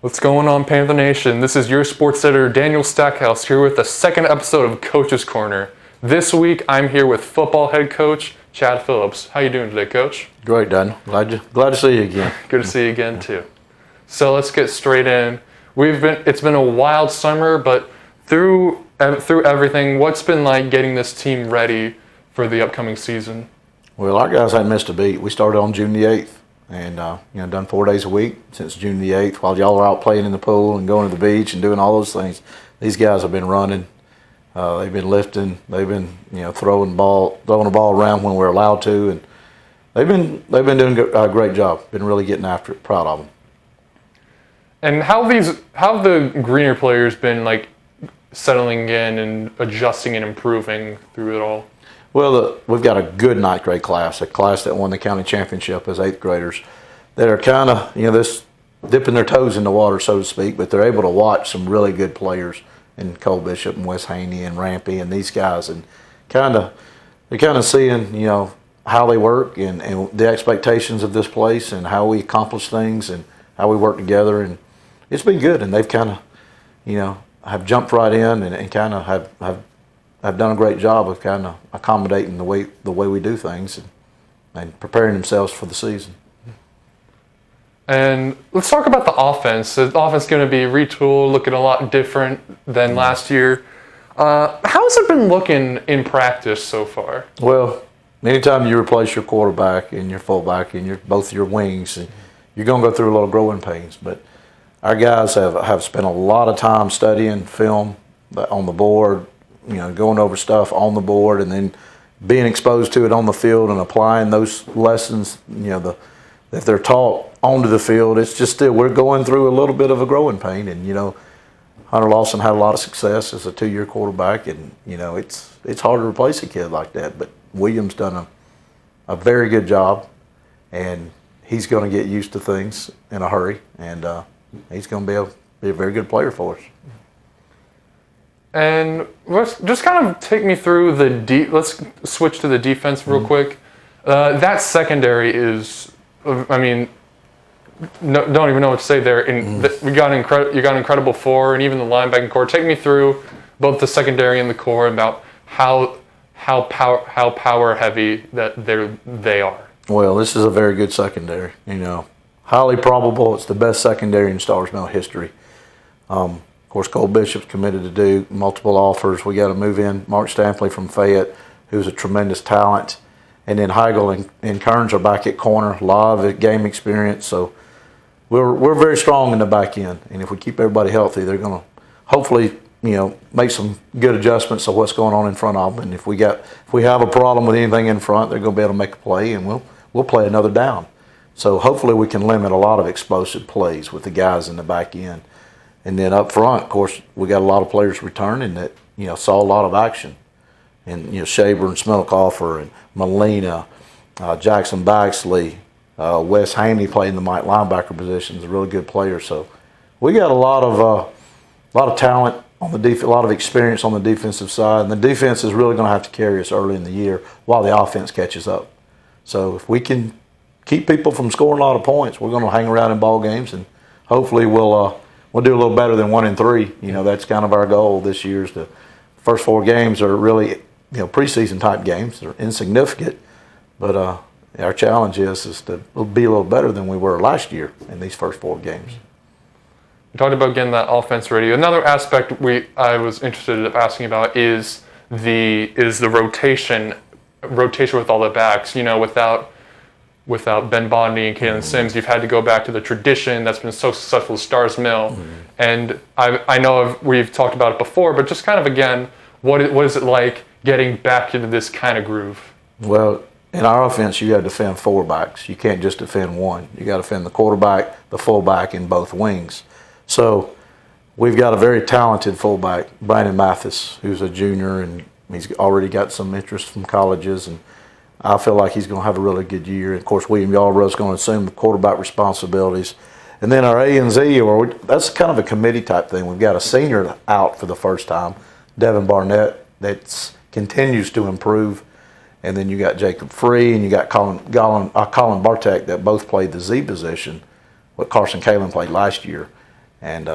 What's going on, Panther Nation? This is your sports editor, Daniel Stackhouse, here with the second episode of Coach's Corner. This week, I'm here with football head coach, Chad Phillips. How you doing today, Coach? Great, Daniel. Glad to see you again. Good to see you again, too. So let's get straight in. It's been a wild summer, but through everything, what's been like getting this team ready for the upcoming season? Well, our guys hadn't missed a beat. We started on June the 8th and done 4 days a week since June the 8th while y'all are out playing in the pool and going to the beach and doing all those things. These guys have been running. They've been lifting. They've been throwing the ball around when we're allowed to, and they've been doing a great job. Been really getting after it. Proud of them. And how have the Greener players been like settling in and adjusting and improving through it all? Well, we've got a good ninth grade class, a class that won the county championship as 8th graders that are kind of, this dipping their toes in the water, so to speak, but they're able to watch some really good players in Cole Bishop and Wes Haney and Rampy and these guys, and they're kind of seeing, how they work and the expectations of this place and how we accomplish things and how we work together, and it's been good, and they've kind of, have jumped right in and kind of have done a great job of kind of accommodating the way we do things and preparing themselves for the season. And let's talk about the offense. The offense is going to be retooled, looking a lot different than last year. How's it been looking in practice so far? Well, anytime you replace your quarterback and your fullback and both your wings, you're going to go through a little growing pains. But our guys have spent a lot of time studying film on the board, going over stuff on the board and then being exposed to it on the field and applying those lessons, if they're taught onto the field. It's just still, we're going through a little bit of a growing pain. And, Hunter Lawson had a lot of success as a 2-year quarterback, and, it's hard to replace a kid like that. But William's done a very good job, and he's going to get used to things in a hurry, and he's going to be a very good player for us. And let's just kind of take me through let's switch to the defense real quick. That secondary is, don't even know what to say there. You got an incredible four, and even the linebacking core. Take me through both the secondary and the core about how power heavy that they are. Well, this is a very good secondary. Highly probable it's the best secondary in Starr's Mill history. Of course, Cole Bishop's committed to do multiple offers. We got to move in Mark Stampley from Fayette, who's a tremendous talent. And then Heigl and Kearns are back at corner, a lot of game experience. So we're very strong in the back end. And if we keep everybody healthy, they're going to hopefully, make some good adjustments of what's going on in front of them. And if we have a problem with anything in front, they're going to be able to make a play, and we'll play another down. So hopefully we can limit a lot of explosive plays with the guys in the back end. And then up front, of course, we got a lot of players returning that, saw a lot of action. And, Shaber and Smilkoffer and Molina, Jackson Baxley, Wes Haney playing the linebacker position is a really good player. So we got a lot of talent on the defense, a lot of experience on the defensive side. And the defense is really going to have to carry us early in the year while the offense catches up. So if we can keep people from scoring a lot of points, we're going to hang around in ball games, and hopefully we'll do a little better than 1-3. That's kind of our goal this year. Is the first 4 games are really preseason type games. They're insignificant, but our challenge is to be a little better than we were last year in these first 4 games. You talked about getting that offense ready. Another aspect I was interested in asking about is the rotation with all the backs. Without Ben Bodney and Kalen Sims, you've had to go back to the tradition that's been so successful with Starr's Mill. And I know we've talked about it before, but just kind of again, what is it like getting back into this kind of groove? Well, in our offense, you got to defend 4 backs. You can't just defend one. You got to defend the quarterback, the fullback, and both wings. So we've got a very talented fullback, Brandon Mathis, who's a junior, and he's already got some interest from colleges, and I feel like he's going to have a really good year. And of course, William Yarbrough is going to assume the quarterback responsibilities. And then our A&Z, that's kind of a committee type thing. We've got a senior out for the first time, Devin Barnett, that continues to improve. And then you got Jacob Free and you got Colin Bartek that both played the Z position, what Carson Kalen played last year. And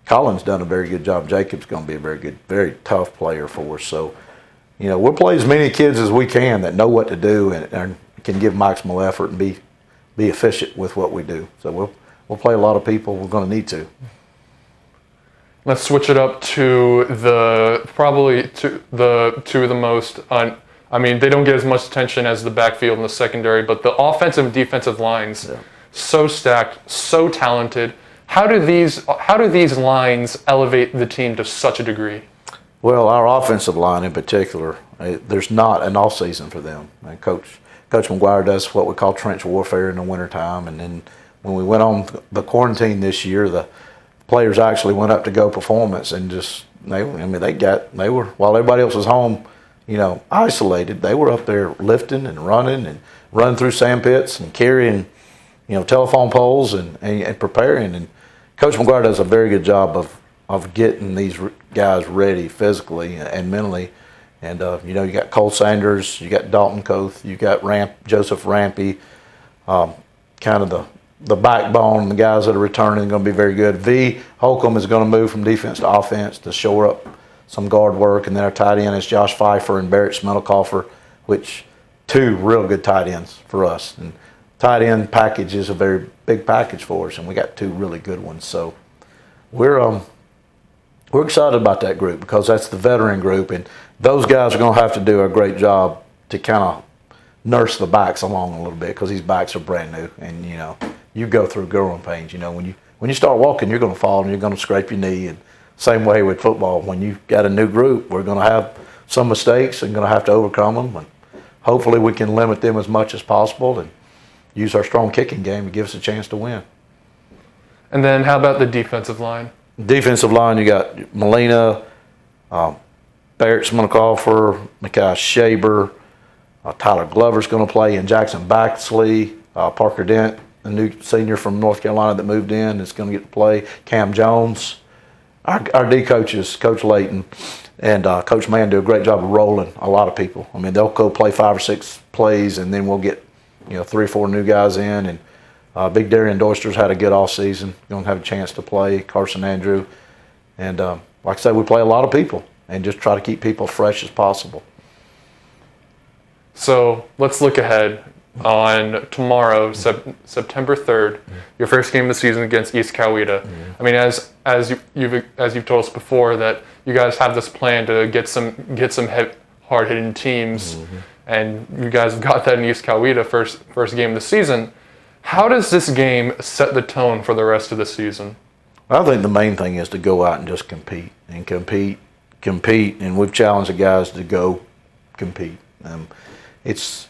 Colin's done a very good job. Jacob's going to be a very good, very tough player for us. So, we'll play as many kids as we can that know what to do and can give maximal effort and be efficient with what we do. So we'll play a lot of people. We're going to need to. Let's switch it up to probably two of the most. They don't get as much attention as the backfield and the secondary, but the offensive and defensive lines, so stacked, so talented. How do these lines elevate the team to such a degree? Well, our offensive line in particular, there's not an off season for them. And Coach McGuire does what we call trench warfare in the wintertime. And then when we went on the quarantine this year, the players actually went up to Go Performance and while everybody else was home, isolated, they were up there lifting and running through sand pits and carrying, telephone poles and preparing. And Coach McGuire does a very good job of getting these guys ready physically and mentally. And, you got Cole Sanders, you got Dalton Coth, you got Joseph Rampy, kind of the backbone, the guys that are returning are going to be very good. V. Holcomb is going to move from defense to offense to shore up some guard work. And then our tight end is Josh Pfeiffer and Barrett Smellicoffer, which two real good tight ends for us. And tight end package is a very big package for us, and we got two really good ones. So we're excited about that group because that's the veteran group, and those guys are going to have to do a great job to kind of nurse the backs along a little bit because these backs are brand new, and you go through growing pains. When you start walking, you're going to fall and you're going to scrape your knee. And same way with football. When you got a new group, we're going to have some mistakes and going to have to overcome them. And hopefully, we can limit them as much as possible and use our strong kicking game to give us a chance to win. And then, how about the defensive line? Defensive line, you got Molina, Barrett Smellicoffer, Mekhi Shaber, Tyler Glover's going to play, and Jackson Baxley, Parker Dent, a new senior from North Carolina that moved in, is going to get to play. Cam Jones, our D coaches, Coach Layton and Coach Mann, do a great job of rolling a lot of people. They'll go play 5 or 6 plays, and then we'll get 3 or 4 new guys in. And Big Darian Doyster's had a good off season. Going to have a chance to play. Carson Andrew, and like I said, we play a lot of people and just try to keep people fresh as possible. So let's look ahead on tomorrow, September 3rd, your first game of the season against East Coweta. As you've told us before that you guys have this plan to get some hard-hitting teams, and you guys have got that in East Coweta first game of the season. How does this game set the tone for the rest of the season? I think the main thing is to go out and just compete, and we've challenged the guys to go compete. It's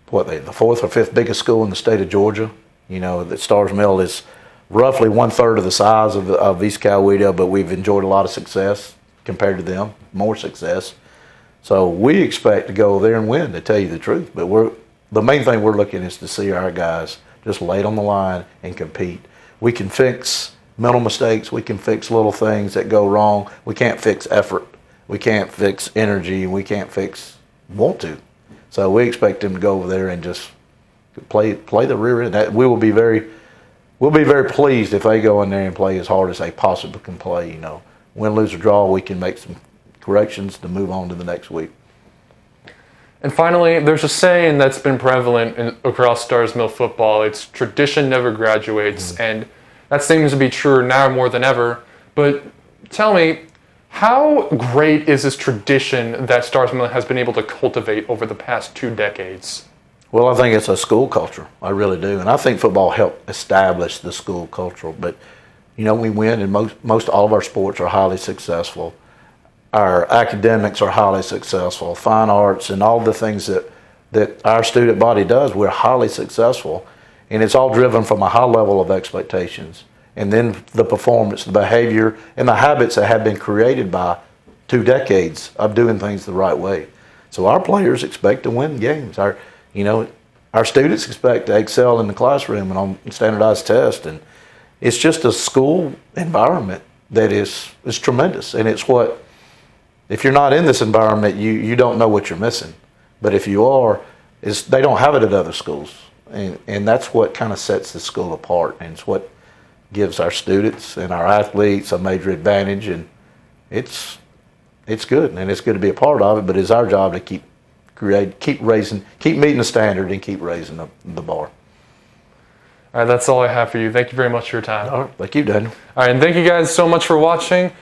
the 4th or 5th biggest school in the state of Georgia. That Starr's Mill is roughly 1/3 of the size of East Coweta, but we've enjoyed a lot of success compared to them, more success. So we expect to go there and win, to tell you the truth. But the main thing we're looking is to see our guys just lay it on the line and compete. We can fix mental mistakes. We can fix little things that go wrong. We can't fix effort. We can't fix energy. We can't want to. So we expect them to go over there and just play the rear end. We'll be very pleased if they go in there and play as hard as they possibly can play. Win, lose, or draw, we can make some corrections to move on to the next week. And finally, there's a saying that's been prevalent across Starr's Mill football. It's tradition never graduates, and that seems to be true now more than ever. But tell me, how great is this tradition that Starr's Mill has been able to cultivate over the past 2 decades? Well, I think it's a school culture. I really do. And I think football helped establish the school culture. But, we win, and most all of our sports are highly successful. Our academics are highly successful. Fine arts and all the things that our student body does, we're highly successful. And it's all driven from a high level of expectations. And then the performance, the behavior, and the habits that have been created by 2 decades of doing things the right way. So our players expect to win games. Our students expect to excel in the classroom and on standardized tests. And it's just a school environment that is tremendous. And it's if you're not in this environment, you don't know what you're missing. But if you are, they don't have it at other schools. And that's what kind of sets the school apart. And it's what gives our students and our athletes a major advantage, and it's good, and it's good to be a part of it. But it's our job to keep meeting the standard, and keep raising the bar. All right, that's all I have for you. Thank you very much for your time. All right, thank you, Daniel. All right, and thank you guys so much for watching.